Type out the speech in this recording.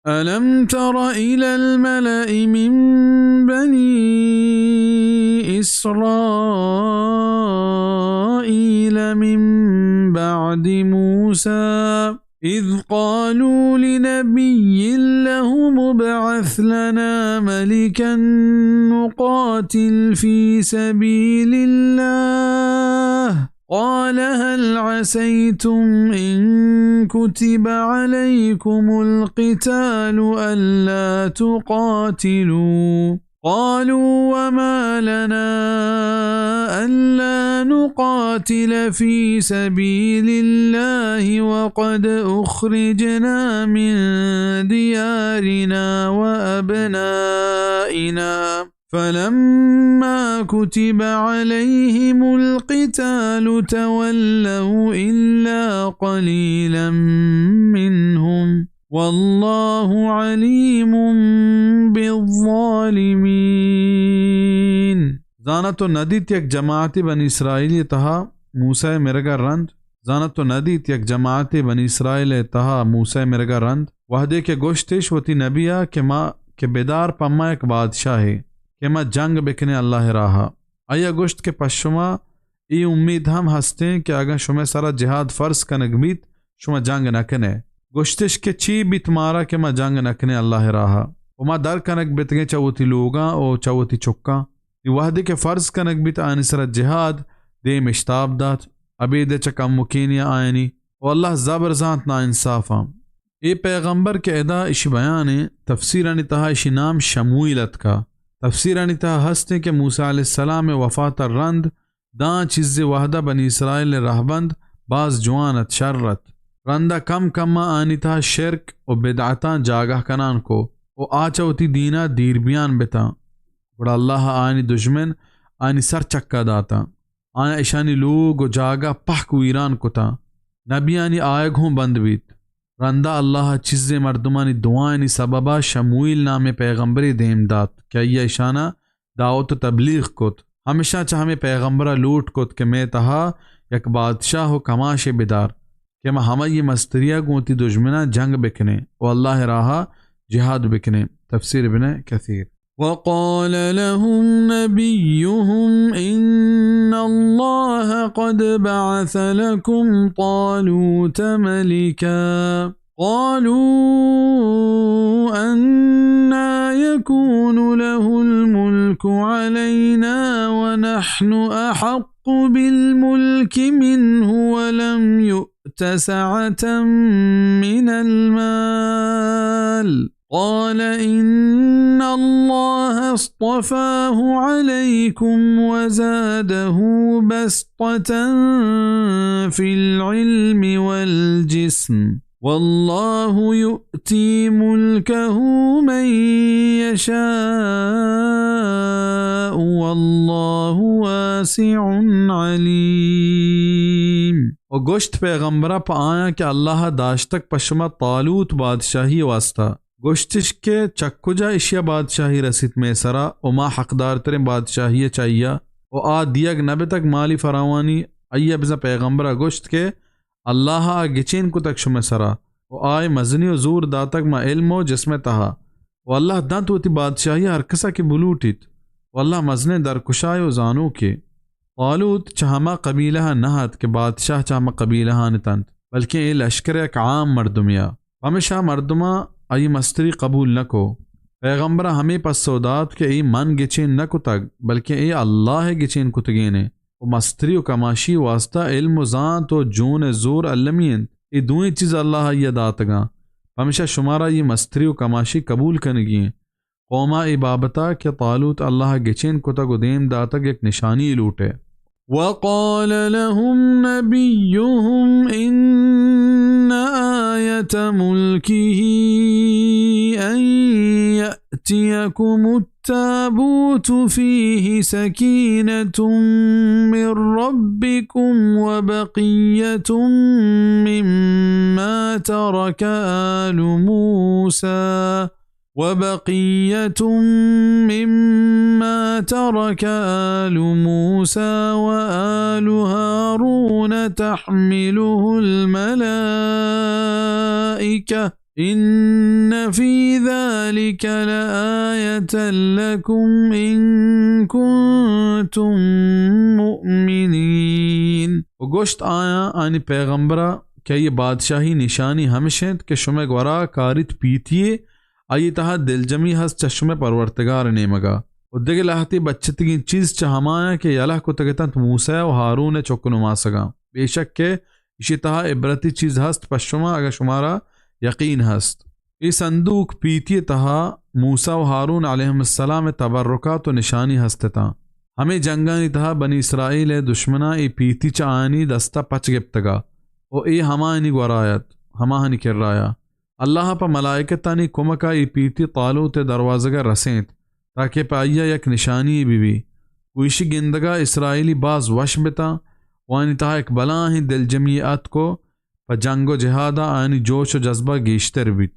ألم تر إلى الملأ من بني إسرائيل من بعد موسى إذ قالوا لنبي له ابعث لنا ملكا نقاتل في سبيل الله قال هل عسيتم إن كتب عليكم القتال ألا تقاتلوا قالوا وما لنا ألا نقاتل في سبيل الله وقد أخرجنا من ديارنا وأبنائنا فلما كتب عليهم القتال تولوا إلا قليلا منهم والله عليم بالظالمين زانت ندیت یک جماعت بنی اسرائیل تہا موسیٰ مرگا رند زانت ندیت یک جماعت بنی اسرائیل تہا موسیٰ مرگا رند وحدے کے گوشتش وتی نبیہ کہ بیدار پما ایک بادشاہ ہے کہ ما جنگ بکنے اللہ راہا آیا گوشت کے پشما ای امید ہم ہستے کہ اگر شما سارا جہاد فرض کنگ بیت شما جنگ نکنے گوشتش کے چی بیت مارا کہ ما جنگ نکنے اللہ راہا وما در کنگ بیتگے چاوتی لوگاں او چاوتی چکاں ای وحدے کے فرض کنگ بیت آنی سارا جہاد دے مشتاب دات ابی دے چکم مکینیا آئینی و اللہ زبر زانت نا انصافا ای پیغمبر کے ادا اشی بیانے تفسیرانی تہا اشی نام شمویلت کا تفسیرانی تہا ہستے کہ موسیٰ علیہ السلام وفات الرند دان چیز وحدہ بنی اسرائیل رہبند باز جوانت شررت رندہ کم کما آنی تہا شرک و بدعتاں جاگہ کنان کو و آچوتی دینا دیر بیان بتا بڑا اللہ آنی دشمن آنی سر چکا داتا آنی اشانی لوگ و جاگہ پحک ویران کتا نبی آنی آئگ ہوں بند بیت رندہ اللہ چیز مردمانی دعائنی سببا شمویل نام پیغمبری دیم دات کیا یہ اشانہ دعوت و تبلیغ کت ہمیشہ چاہمیں پیغمبرہ لوٹ کت کہ میں تہا یک بادشاہ و کماش بدار کہ میں ہمیں یہ مستریہ گونتی دشمنہ جنگ بکنے و اللہ راہا جہاد بکنے تفسیر ابن کثیر وقال لهم نبيهم إن الله قد بعث لكم طالوت ملكا قالوا أنا يكون له الملك علينا ونحن أحق بالملك منه ولم يؤت سعة من المال قال إن الله اصطفاه عليكم وزاده بسطة في العلم والجسم والله يؤتي ملكه من يشاء والله واسع عليم اور گوشت پیغمبرہ پا آیا کہ اللہ داشتک پشما طالوت بادشاہی واسطہ گوشتش کے چکجا اشیا بادشاہی رسید میں سرا او ما حقدار ترین بادشاہی چاہیا او آ دیگ نبی تک مالی فراوانی ایا بزا پیغمبرہ گوشت کے اللہ گچین کو تک شم سرا او آئے مزنی و زور داتک ما علم و جسم تہا و اللہ دانت ہوتی بادشاہی ہر کسا کی بلوٹیت و اللہ مزنے در کشائے و زانو کے طالوت چہما قبیلہ نہت کہ بادشاہ چہما قبیلہ نتند بلکہ اے لشکر ایک عام مردمیا ہمیشہ مردمہ ای مستری قبول نکو پیغمبرہ ہمیں پس سودات کہ ای من گچین نکو تگ بلکہ ای اللہ گچین کتگینے و مستری و کماشی واسطہ علم و ذات و جون زور علمین ای دوئی چیز اللہ ای داتگاں ہمیشہ شمارہ ای مستری و کماشی قبول کنگیں قوما ای بابتا کہ طالوت اللہ گچین کتگ و دیم داتگ ایک نشانی لوٹے وقال لهم نبيهم إن آية ملكه أن يأتيكم التابوت فيه سكينة من ربكم وبقية مما ترك آل موسى وآل هارون تحمله الملائكة इन्न फी ज़ालिक लआयतन लकुम इन कुंतुम मुमिनीन। वो गोश्त आया आनी पैगंबरा क्या ये बादशाही निशानी हमेशें के शुमे ग्वरा कारित पीतिये आई तहा दिलजमी हस चश्मे परवरतगार ने मगा उद्दे लहती बच्चतगी चीज चहमाया के यलह को तगतंत मूसा और हारून चौकनुमा सगा बेशक के इसी तहा इबरती चीज हस्त पश्चुमा अगर शुमारा यकीन हस्त। इस संदूक पीतिये तहा मूसा और हारून अलैहिस्सलाम तबर्रुका तो निशानी हस्तता हमें जंगानी तहा बनी इसराइल दुश्मना ए पीती चानी दस्ता पच गिप्तगा ओ ए हमानी ग्वरायत हमाहनी किर्राया अल्लाह पर मलाइकतानी कुमका ए पीती तालू ते दरवाज़गा रसेंत ताकि पाइया एक निशानी बीवी उशी गिंदगा इसराइली बाज वश बिता वानी तहा एक बला ही दिल जमीयत को प जंगो जिहादा आनी जोश व जज्बा गेश्तर बीत।